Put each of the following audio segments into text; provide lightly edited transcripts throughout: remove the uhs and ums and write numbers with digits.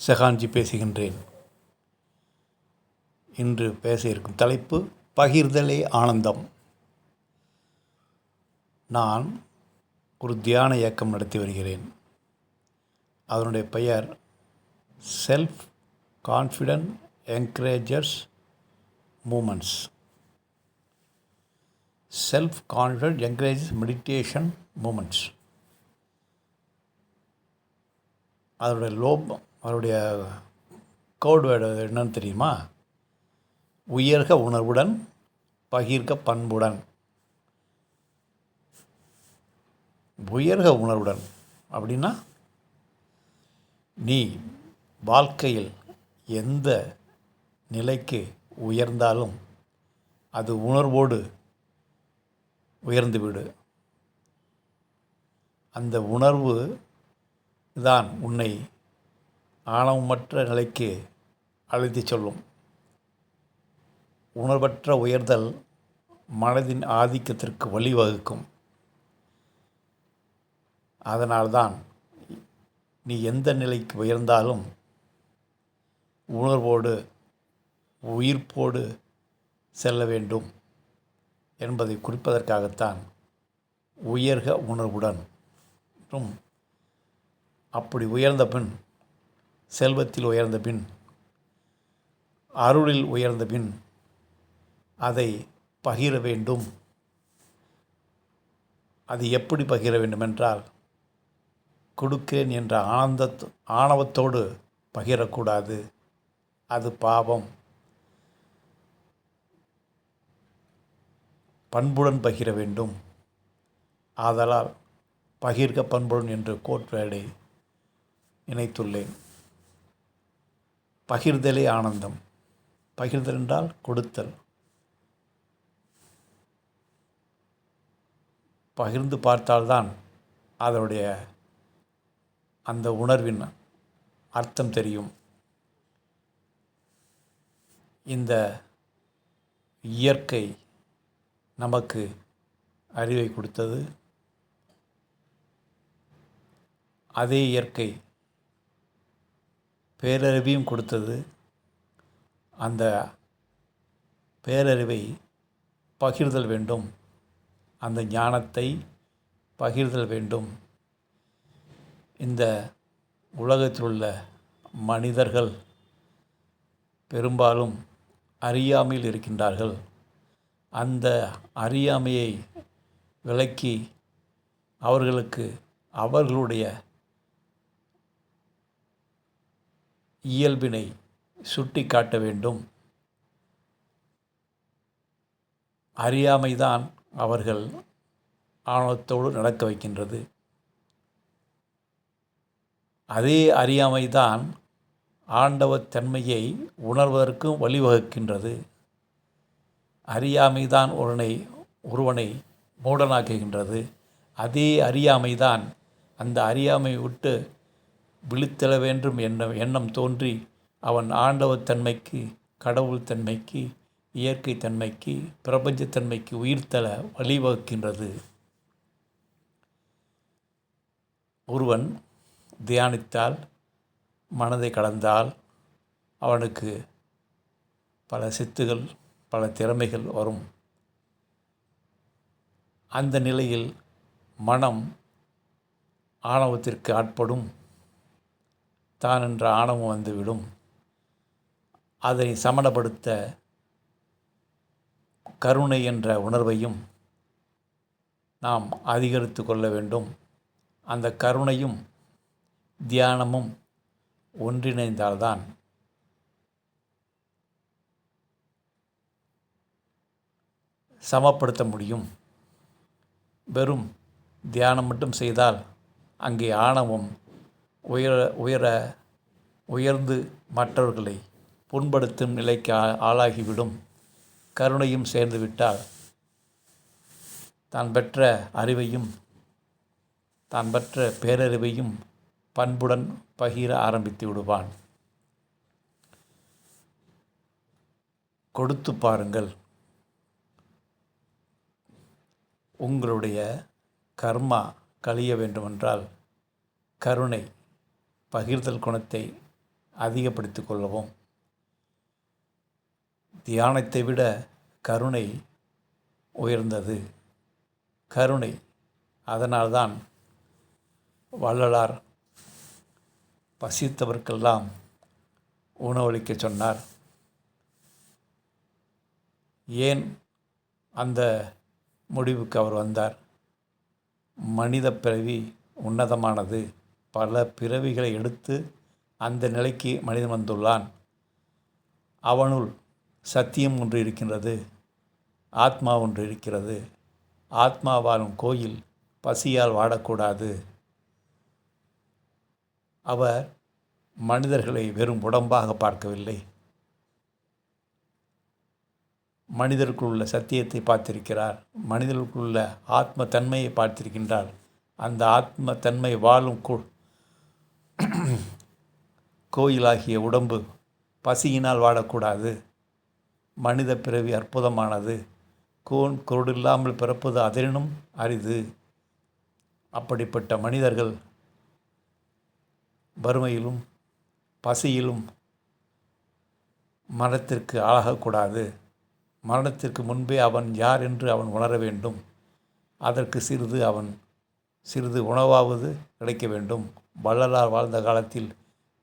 செகான்ஜி பேசுகின்றேன். இன்று பேச இருக்கும் தலைப்பு பகிர்தலே ஆனந்தம். நான் ஒரு தியான இயக்கம் நடத்தி வருகிறேன். அதனுடைய பெயர் self confident encouragers moments. Self confident encourages meditation moments. அதனுடைய கோட் வேர்டு என்னன்னு தெரியுமா? உயர்க உணர்வுடன், பகிர்க பண்புடன். உயர்க உணர்வுடன் அப்படின்னா, நீ வாழ்க்கையில் எந்த நிலைக்கு உயர்ந்தாலும் அது உணர்வோடு உயர்ந்துவிடு. அந்த உணர்வு தான் உன்னை ஆணவமற்ற நிலைக்கு அழைத்துச் சொல்லும். உணர்வற்ற உயர்தல் மனதின் ஆதிக்கத்திற்கு வழிவகுக்கும். அதனால்தான் நீ எந்த நிலைக்கு உயர்ந்தாலும் உணர்வோடு உயிர்ப்போடு செல்ல வேண்டும் என்பதை குறிப்பதற்காகத்தான் உயர்க உணர்வுடன். அப்படி உயர்ந்த பின், செல்வத்தில் உயர்ந்த பின், அருளில் உயர்ந்த பின் அதை பகிர வேண்டும். அது எப்படி பகிர வேண்டுமென்றால், கொடுக்கிறேன் என்ற ஆணவத்தோடு பகிரக்கூடாது. அது பாவம். பண்புடன் பகிர வேண்டும். ஆதலால் பகிர்க பண்புடன் என்று கோட் வேர்டை இணைத்துள்ளேன். பகிர்தலே ஆனந்தம். பகிர்தல் என்றால் கொடுத்தல். பகிர்ந்து பார்த்தால்தான் அதனுடைய அந்த உணர்வின் அர்த்தம் தெரியும். இந்த இயற்கை நமக்கு அறிவை கொடுத்தது. அதே இயற்கை பேரறிவையும் கொடுத்தது. அந்த பேரறிவை பகிர்தல் வேண்டும். அந்த ஞானத்தை பகிர்தல் வேண்டும். இந்த உலகத்தில் உள்ள மனிதர்கள் பெரும்பாலும் அறியாமையில் இருக்கின்றார்கள். அந்த அறியாமையை விலக்கி அவர்களுக்கு அவர்களுடைய இயல்பினை சுட்டி காட்ட வேண்டும். அறியாமைதான் அவர்கள் ஆணவத்தோடு நடக்க வைக்கின்றது. அதே அறியாமைதான் ஆண்டவத்தன்மையை உணர்வதற்கும் வழிவகுக்கின்றது. அறியாமைதான் ஒருவனை மூடனாக்குகின்றது. அதே அறியாமைதான் அந்த அறியாமை விட்டு விழித்தெழ வேண்டும் எண்ணம் தோன்றி அவன் ஆண்டவத்தன்மைக்கு, கடவுள் தன்மைக்கு, இயற்கை தன்மைக்கு, பிரபஞ்சத்தன்மைக்கு உயிர்த்தெழ வழிவகுக்கின்றது. ஒருவன் தியானித்தால், மனதை கடந்தால் அவனுக்கு பல சித்துகள், பல திறமைகள் வரும். அந்த நிலையில் மனம் ஆணவத்திற்கு ஆட்படும். தான் என்ற ஆணவம் வந்துவிடும். அதை சமணப்படுத்த கருணை என்ற உணர்வையும் நாம் அதிகரித்து கொள்ள வேண்டும். அந்த கருணையும் தியானமும் ஒன்றிணைந்தால்தான் சமப்படுத்த முடியும். வெறும் தியானம் மட்டும் செய்தால் அங்கே ஆணவம் உயர்ந்து மற்றவர்களை புண்படுத்தும் நிலைக்கு ஆளாகிவிடும். கருணையும் சேர்ந்துவிட்டால் தான் பெற்ற அறிவையும், தான் பெற்ற பேரறிவையும் பண்புடன் பகிர ஆரம்பித்து விடுவான். கொடுத்து பாருங்கள். உங்களுடைய கர்மா கழிய வேண்டுமென்றால் கருணை, பகிர்தல் குணத்தை அதிகப்படுத்திக் கொள்ளவும். தியானத்தை விட கருணை உயர்ந்தது. கருணை. அதனால்தான் வள்ளலார் பசித்தவர்க்கெல்லாம் உணவளிக்க சொன்னார். ஏன் அந்த முடிவுக்கு அவர் வந்தார்? மனித பிறவி உன்னதமானது. பல பிறவிகளை எடுத்து அந்த நிலைக்கு மனிதன் வந்துள்ளான். அவனுள் சத்தியம் ஒன்று இருக்கின்றது, ஆத்மா ஒன்று இருக்கிறது. ஆத்மா வாழும் கோயில் பசியால் வாடக்கூடாது. அவர் மனிதர்களை வெறும் உடம்பாக பார்க்கவில்லை. மனிதருக்குள்ள சத்தியத்தை பார்த்திருக்கிறார். மனிதர்களுக்குள்ள ஆத்ம தன்மையை பார்த்திருக்கின்றார். அந்த ஆத்ம தன்மை வாழும் கோயிலாகிய உடம்பு பசியினால் வாடக்கூடாது. மனித பிறவி அற்புதமானது. குருடு இல்லாமல் பிறப்பது அதனினும் அரிது. அப்படிப்பட்ட மனிதர்கள் வறுமையிலும் பசியிலும் மரணத்திற்கு ஆளாகக்கூடாது. மரணத்திற்கு முன்பே அவன் யார் என்று அவன் உணர வேண்டும். அதற்கு சிறிது உணவாவது கிடைக்க வேண்டும். வள்ளலார் வாழ்ந்த காலத்தில்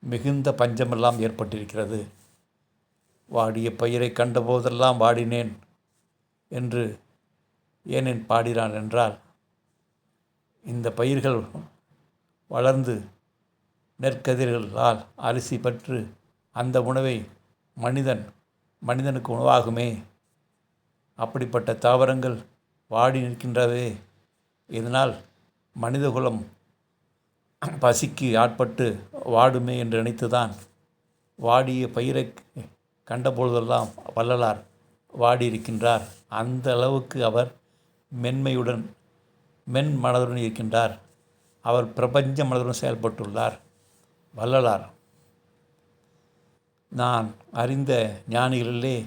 மிகுந்த பஞ்சமெல்லாம் ஏற்பட்டிருக்கிறது. வாடிய பயிரை கண்டபோதெல்லாம் வாடினேன் என்று ஏனேன் பாடினான் என்றால், இந்த பயிர்கள் வளர்ந்து நெற்கதிர்களால் அரிசி பற்று அந்த உணவை மனிதனுக்கு உணவாகுமே. அப்படிப்பட்ட தாவரங்கள் வாடி நிற்கின்றதே. இதனால் மனிதகுலம் பசிக்கு ஆட்பட்டு வாடுமே என்று நினைத்துதான் வாடிய பயிரை கண்டபொழுதெல்லாம் வள்ளலார் வாடியிருக்கின்றார். அந்த அளவுக்கு அவர் மென் மனதுடன் இருக்கின்றார். அவர் பிரபஞ்ச மனதுடன் செயல்பட்டுள்ளார் வள்ளலார். நான் அறிந்த ஞானிகளிலே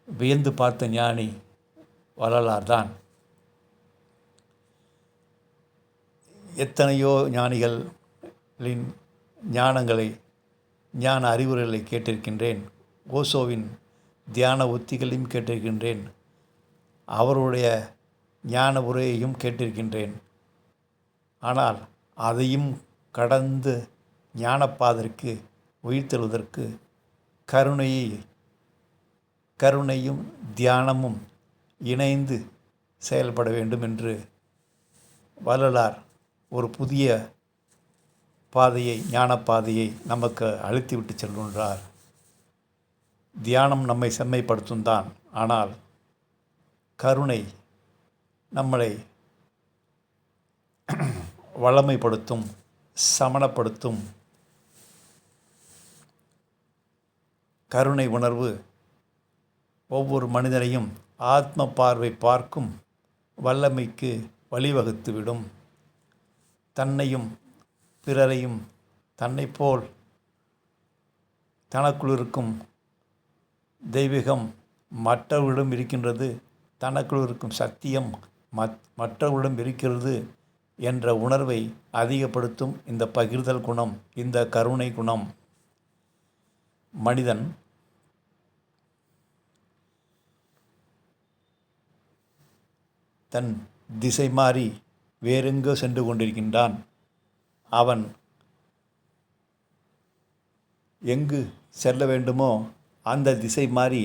வியந்து பார்த்த ஞானி வள்ளலார் தான். எத்தனையோ ஞானிகளின் ஞான அறிவுரைகளை கேட்டிருக்கின்றேன். ஓஷோவின் தியான உத்திகளையும் கேட்டிருக்கின்றேன். அவருடைய ஞான உரையையும் கேட்டிருக்கின்றேன். ஆனால் அதையும் கடந்து ஞானப்பாதற்கு உயிர்த்தெழுவதற்கு கருணையும் தியானமும் இணைந்து செயல்பட வேண்டும் என்று வள்ளலார் ஒரு புதிய பாதையை, ஞானப்பாதையை நமக்கு அழுத்திவிட்டு செல்கின்றார். தியானம் நம்மை செம்மைப்படுத்தும் தான். ஆனால் கருணை நம்மளை வளமைப்படுத்தும், சமணப்படுத்தும். கருணை உணர்வு ஒவ்வொரு மனிதனையும் ஆத்ம பார்வை பார்க்கும் வல்லமைக்கு வழிவகுத்துவிடும். தன்னையும் பிறரையும் தன்னைப்போல் தனக்குள் இருக்கும் தெய்வீகம் மற்றவர்களிடம் இருக்கின்றது, தனக்குள் இருக்கும் சத்தியம் மற்றவர்களிடம் இருக்கிறது என்ற உணர்வை அதிகப்படுத்தும் இந்த பகிர்தல் குணம், இந்த கருணை குணம். மனிதன் தன் திசை மாறி வேறெங்கோ சென்று கொண்டிருக்கின்றான். அவன் எங்கு செல்ல வேண்டுமோ அந்த திசை மாறி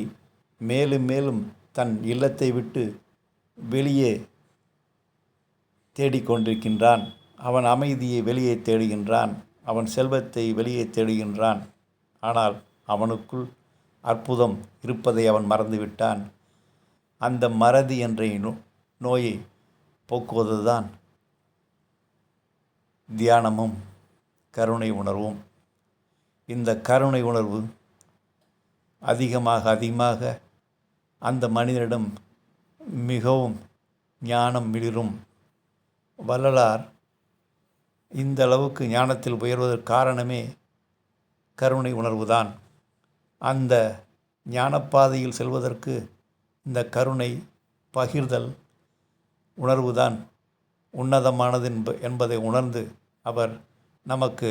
மேலும் மேலும் தன் இல்லத்தை விட்டு வெளியே தேடிக்கொண்டிருக்கின்றான். அவன் அமைதியை வெளியே தேடுகின்றான். அவன் செல்வத்தை வெளியே தேடுகின்றான். ஆனால் அவனுக்குள் அற்புதம் இருப்பதை அவன் மறந்துவிட்டான். அந்த மறதி என்ற நோயை போக்குவதுதான் தியானமும் கருணை உணர்வும். இந்த கருணை உணர்வு அதிகமாக அந்த மனிதனிடம் மிகவும் ஞானம் மிளிரும். வள்ளலார் இந்த அளவுக்கு ஞானத்தில் உயர்வதற்கு காரணமே கருணை உணர்வுதான். அந்த ஞானப்பாதையில் செல்வதற்கு இந்த கருணை பகிர்தல் உணர்வுதான் உன்னதமானது என்பதை உணர்ந்து அவர் நமக்கு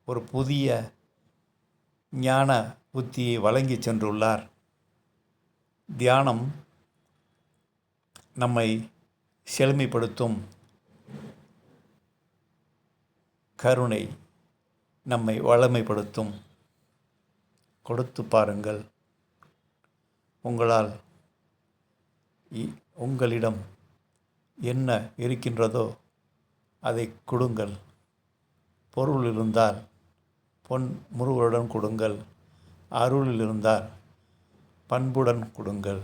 ஒரு புதிய ஞான புத்தியை வழங்கி சென்றுள்ளார். தியானம் நம்மை செழுமைப்படுத்தும். கருணை நம்மை வளமைப்படுத்தும். கொடுத்து பாருங்கள். உங்களிடம் என்ன இருக்கின்றதோ அதை கொடுங்கள். பொருள் இருந்தால் பொன் முருகளுடன் கொடுங்கள். அருளில் இருந்தால் பண்புடன் கொடுங்கள்.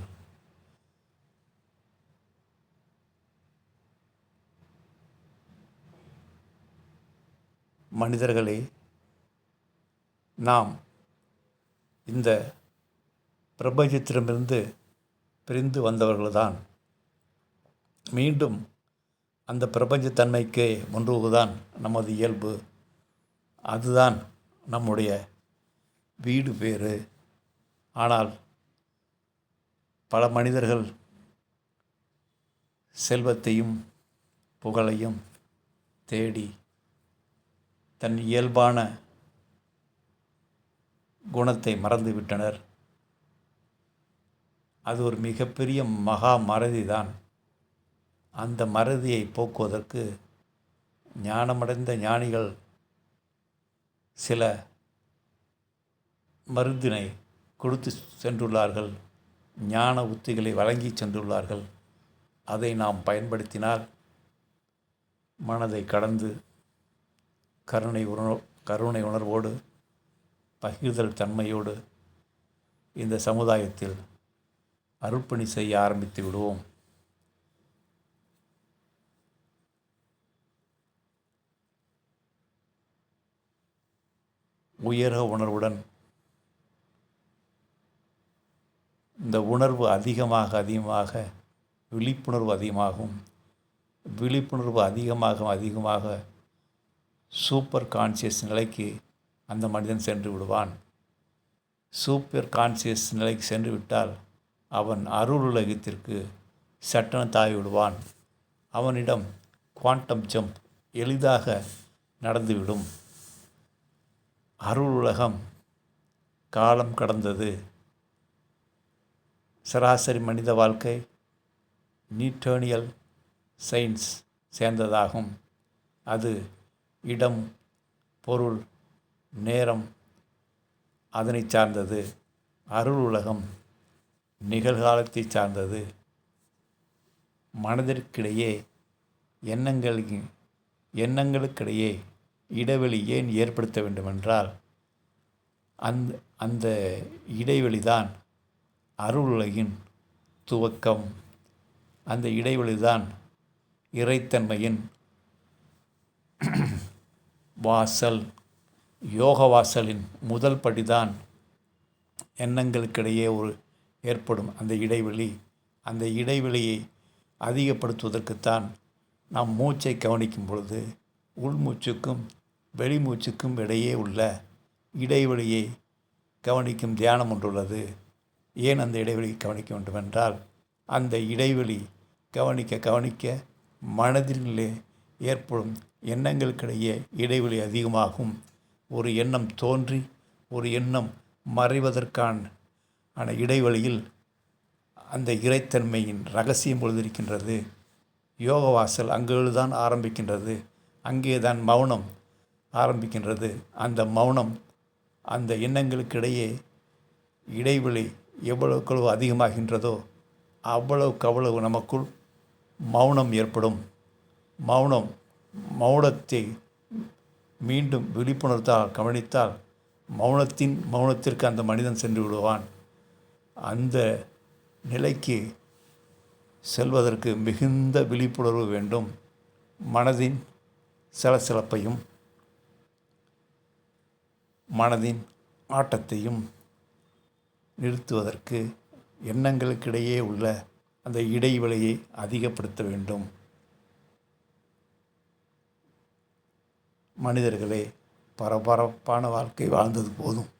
மனிதர்களே, நாம் இந்த பிரபஞ்சத்திடமிருந்து பிரிந்து வந்தவர்கள்தான். மீண்டும் அந்த பிரபஞ்சத்தன்மைக்கே ஒன்றுவதுதான் நமது இயல்பு. அதுதான் நம்முடைய வீடு பேறு. ஆனால் பல மனிதர்கள் செல்வத்தையும் புகழையும் தேடி தன் இயல்பான குணத்தை மறந்துவிட்டனர். அது ஒரு மிகப்பெரிய மகா மறதிதான். அந்த மறதியை போக்குவதற்கு ஞானமடைந்த ஞானிகள் சில மருந்தினை கொடுத்து சென்றுள்ளார்கள். ஞான உத்திகளை வழங்கி சென்றுள்ளார்கள். அதை நாம் பயன்படுத்தினால் மனதை கடந்து கருணை உணர்வோடு பகிர்தல் தன்மையோடு இந்த சமுதாயத்தில் அருட்பணி செய்ய ஆரம்பித்து விடுவோம். உயர உணர்வுடன் இந்த உணர்வு அதிகமாக விழிப்புணர்வு அதிகமாகும். விழிப்புணர்வு அதிகமாக சூப்பர் கான்சியஸ் நிலைக்கு அந்த மனிதன் சென்று விடுவான். சூப்பர் கான்சியஸ் நிலைக்கு சென்று விட்டால் அவன் அருள் உலகத்திற்கு சட்டென தாவி விடுவான். அவனிடம் குவாண்டம் ஜம்ப் எளிதாக நடந்துவிடும். அருள் உலகம் காலம் கடந்தது. சராசரி மனித வாழ்க்கை நியூட்டோனியல் சயின்ஸ் சேர்ந்ததாகும். அது இடம், பொருள், நேரம் அதனை சார்ந்தது. அருள் உலகம் நிகழ்காலத்தை சார்ந்தது. மனதிற்கிடையே எண்ணங்களுக்கிடையே இடைவெளி ஏன் ஏற்படுத்த வேண்டுமென்றால் அந்த இடைவெளிதான் அருள் உலகின் துவக்கம். அந்த இடைவெளிதான் இறைத்தன்மையின் வாசல். யோக வாசலின் முதல் படிதான் எண்ணங்களுக்கிடையே ஏற்படும் அந்த இடைவெளி. அந்த இடைவெளியை அதிகப்படுத்துவதற்குத்தான் நாம் மூச்சை கவனிக்கும் பொழுது உள்மூச்சுக்கும் வெளிமூச்சுக்கும் இடையே உள்ள இடைவெளியை கவனிக்கும் தியானம் ஒன்றுள்ளது. ஏன் அந்த இடைவெளியை கவனிக்க வேண்டுமென்றால் அந்த இடைவெளி கவனிக்க மனதிலே ஏற்படும் எண்ணங்களுக்கிடையே இடைவெளி அதிகமாகும். ஒரு எண்ணம் தோன்றி ஒரு எண்ணம் மறைவதற்கான இடைவெளியில் அந்த இறைத்தன்மையின் ரகசியம் பொழுதிருக்கின்றது. யோக வாசல் அங்குதான் ஆரம்பிக்கின்றது. அங்கேதான் மௌனம் ஆரம்பிக்கின்றது. அந்த மௌனம், அந்த எண்ணங்களுக்கிடையே இடைவெளி எவ்வளவுக்கு அதிகமாகின்றதோ அவ்வளவு நமக்குள் மௌனம் ஏற்படும். மௌனத்தை மீண்டும் விழிப்புணர்த்தால் கவனித்தால் மௌனத்திற்கு அந்த மனிதன் சென்று விடுவான். அந்த நிலைக்கு செல்வதற்கு மிகுந்த விழிப்புணர்வு வேண்டும். மனதின் சலசலப்பையும் மனதின் ஆட்டத்தையும் நிறுத்துவதற்கு எண்ணங்களுக்கிடையே உள்ள அந்த இடைவெளியை அதிகப்படுத்த வேண்டும். மனிதர்களே, பரபரப்பான வாழ்க்கை வாழ்ந்தது போதும்.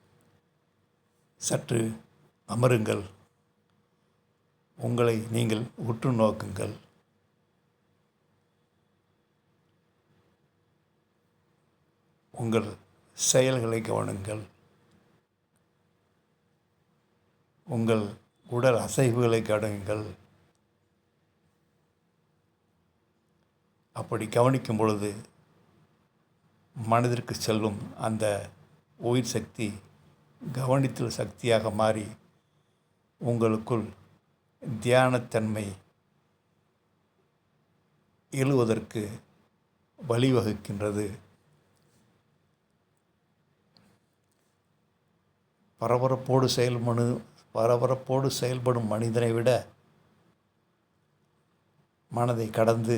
சற்று அமருங்கள். உங்களை நீங்கள் உற்று நோக்குங்கள். உங்கள் செயல்களை கவனிங்கள். உங்கள் உடல் அசைவுகளை கவனியுங்கள். அப்படி கவனிக்கும் பொழுது மனதிற்கு செல்லும் அந்த உயிர் சக்தி கவனித்தல் சக்தியாக மாறி உங்களுக்குள் தியானத்தன்மை எழுவதற்கு வழிவகுக்கின்றது. பரபரப்போடு செயல்படும் மனிதனை விட மனதை கடந்து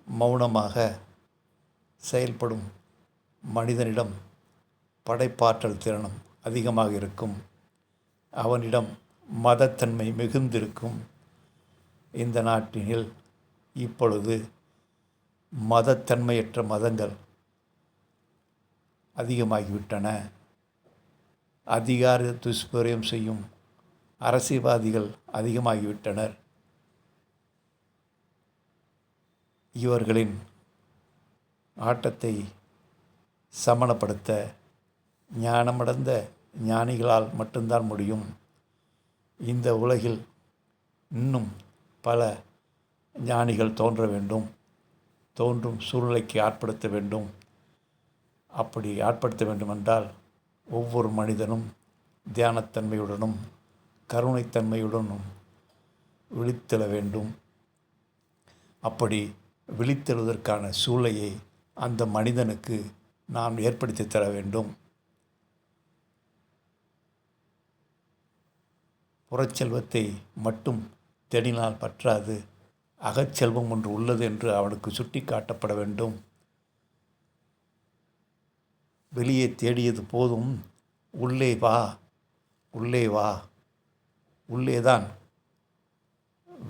மௌனமாக செயல்படும் மனிதனிடம் படைப்பாற்றல் திறனும் அதிகமாக இருக்கும். அவனிடம் மதத்தன்மை மிகுந்திருக்கும். இந்த நாட்டினில் இப்பொழுது மதத்தன்மையற்ற மதங்கள் அதிகமாகிவிட்டன. அதிகார துஷ்பிரயோகம் செய்யும் அரசியல்வாதிகள் அதிகமாகிவிட்டனர். இவர்களின் ஆட்டத்தை சமணப்படுத்த ஞானமடைந்த ஞானிகளால் மட்டும்தான் முடியும். இந்த உலகில் இன்னும் பல ஞானிகள் தோன்ற வேண்டும், தோன்றும் சூழ்நிலைக்கு ஆட்படுத்த வேண்டும். அப்படி ஆட்படுத்த வேண்டுமென்றால் ஒவ்வொரு மனிதனும் தியானத்தன்மையுடனும் கருணைத்தன்மையுடனும் விழித்தெழ வேண்டும். அப்படி விழித்தெழுவதற்கான சூழ்நிலையை அந்த மனிதனுக்கு நாம் ஏற்படுத்தி தர வேண்டும். புறச்செல்வத்தை மட்டும் தேடினால் பற்றாது, அகச்செல்வம் ஒன்று உள்ளது என்று அவனுக்கு சுட்டி காட்டப்பட வேண்டும். வெளியே தேடியது போதும், உள்ளே வா, உள்ளே வா. உள்ளேதான்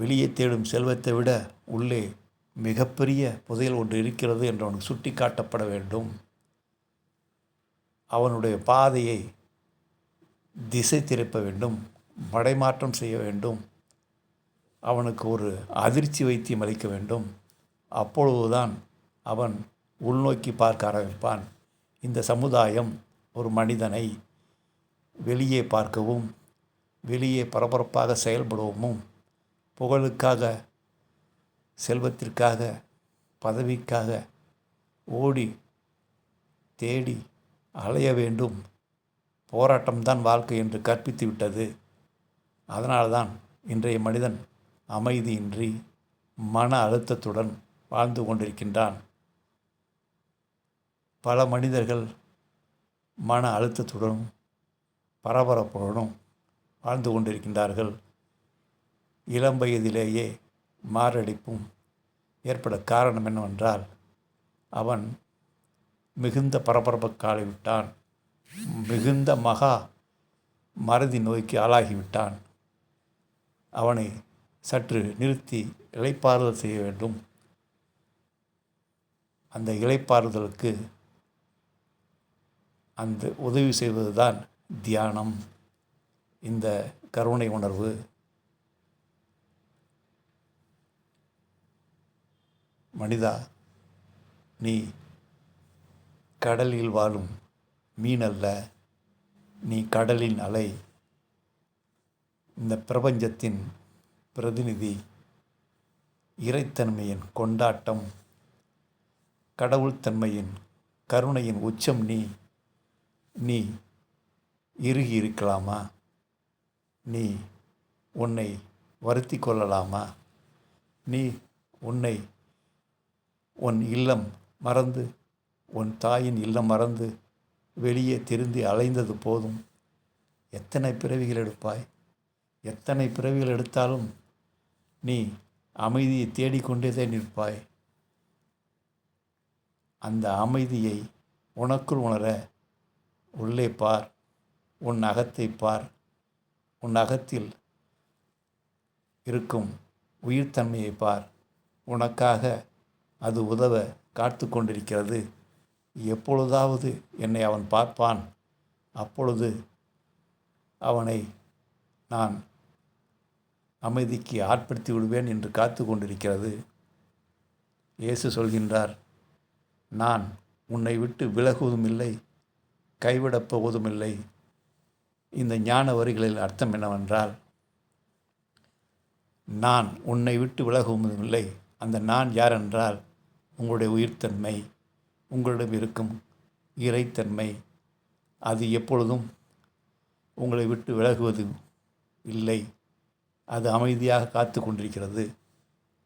வெளியே தேடும் செல்வத்தை விட உள்ளே மிகப்பெரிய புதையல் ஒன்று இருக்கிறது என்று அவனுக்கு சுட்டி காட்டப்பட வேண்டும். அவனுடைய பாதையை திசை திருப்ப வேண்டும், மடைமாற்றம் செய்ய வேண்டும். அவனுக்கு ஒரு அதிர்ச்சி வைத்தியம் அளிக்க வேண்டும். அப்பொழுதுதான் அவன் உள்நோக்கி பார்க்க ஆரம்பிப்பான். இந்த சமுதாயம் ஒரு மனிதனை வெளியே பார்க்கவும், வெளியே பரபரப்பாக செயல்படவும், புகழுக்காக, செல்வத்திற்காக, பதவிக்காக ஓடி தேடி அலைய வேண்டும். போராட்டம்தான் வாழ்க்கை என்று கற்பித்து விட்டது. அதனால்தான் இன்றைய மனிதன் அமைதியின்றி மன அழுத்தத்துடன் வாழ்ந்து கொண்டிருக்கின்றான். பல மனிதர்கள் மன அழுத்தத்துடனும் பரபரப்புடனும் வாழ்ந்து கொண்டிருக்கின்றார்கள். இளம் வயதிலேயே மாரடைப்பும் ஏற்பட காரணம் என்னவென்றால், அவன் மிகுந்த பரபரப்புக்கு விட்டான், மிகுந்த மறதி நோய்க்கு ஆளாகிவிட்டான். அவனை சற்று நிறுத்தி இளைப்பாறுதல் செய்ய வேண்டும். அந்த இளைப்பாறுதலுக்கு அந்த உதவி செய்வதுதான் தியானம், இந்த கருணை உணர்வு. மனிதா, நீ கடலில் வாழும் மீனல்ல, நீ கடலின் அலை. இந்த பிரபஞ்சத்தின் பிரதிநிதி, இறைத்தன்மையின் கொண்டாட்டம், கடவுள்தன்மையின் கருணையின் உச்சம் நீ. நீ இறுகி இருக்கலாமா? நீ உன்னை வருத்தி கொள்ளலாமா? நீ உன்னை உன் இல்லம் மறந்து, உன் தாயின் இல்லம் மறந்து வெளியே திரும்பி அலைந்தது போதும். எத்தனை பிறவிகள் எடுப்பாய்? எத்தனை பிறவிகள் எடுத்தாலும் நீ அமைதியை தேடிக்கொண்டே நிற்பாய். அந்த அமைதியை உனக்குள் உணர உள்ளே பார், உன் அகத்தை பார். உன் அகத்தில் இருக்கும் உயிர்த்தன்மையை பார். உனக்காக அது உதவ காத்து கொண்டிருக்கிறது. எப்பொழுதாவது என்னை அவன் பார்ப்பான், அப்பொழுது அவனை நான் அமைதிக்கு ஆட்படுத்தி விடுவேன் என்று காத்து கொண்டிருக்கிறது. இயேசு சொல்கின்றார், நான் உன்னை விட்டு விலகுவதும் இல்லை, கைவிடப் போவதும் இல்லை. இந்த ஞான வரிகளில் அர்த்தம் என்னவென்றால், நான் உன்னை விட்டு விலகவும் இல்லை. அந்த நான் யார் என்றால் உங்களுடைய உயிர்த்தன்மை, உங்களிடம் இருக்கும் இறைத்தன்மை. அது எப்பொழுதும் உங்களை விட்டு விலகுவது இல்லை. அது அமைதியாக காத்து கொண்டிருக்கிறது.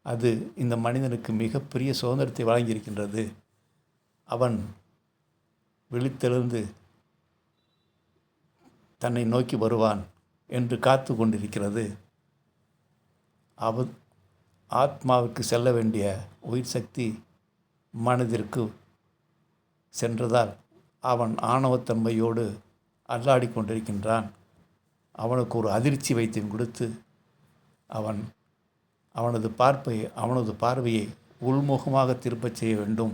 அது இந்த மனிதனுக்கு மிகப்பெரிய சுதந்திரத்தை வழங்கியிருக்கின்றது. அவன் விழித்தெழுந்து தன்னை நோக்கி வருவான் என்று காத்து கொண்டிருக்கிறது. ஆத்மாவுக்கு செல்ல வேண்டிய உயிர் சக்தி மனதிற்கு சென்றதால் அவன் ஆணவத்தன்மையோடு அல்லாடி கொண்டிருக்கின்றான். அவனுக்கு ஒரு அதிர்ச்சி வைத்தியம் கொடுத்து அவனது பார்வையை உள்முகமாக திருப்பச் செய்ய வேண்டும்.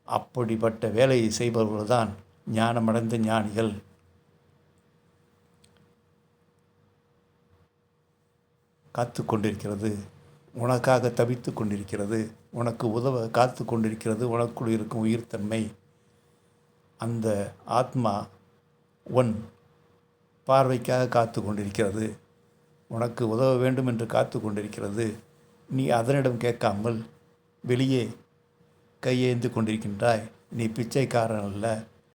அப்படிப்பட்ட வேலையை செய்பவர்கள்தான் ஞானமடைந்த ஞானிகள். காத்து கொண்டிருக்கிறது, உனக்காக தவித்து கொண்டிருக்கிறது, உனக்கு உதவ காத்து கொண்டிருக்கிறது. உனக்குள் இருக்கும் உயிர்த்தன்மை, அந்த ஆத்மா உன் பார்வைக்காக காத்து கொண்டிருக்கிறது. உனக்கு உதவ வேண்டும் என்று காத்து கொண்டிருக்கிறது. நீ அதனிடம் கேட்காமல் வெளியே கையேந்து கொண்டிருக்கின்றாய். நீ பிச்சைக்காரன் அல்ல.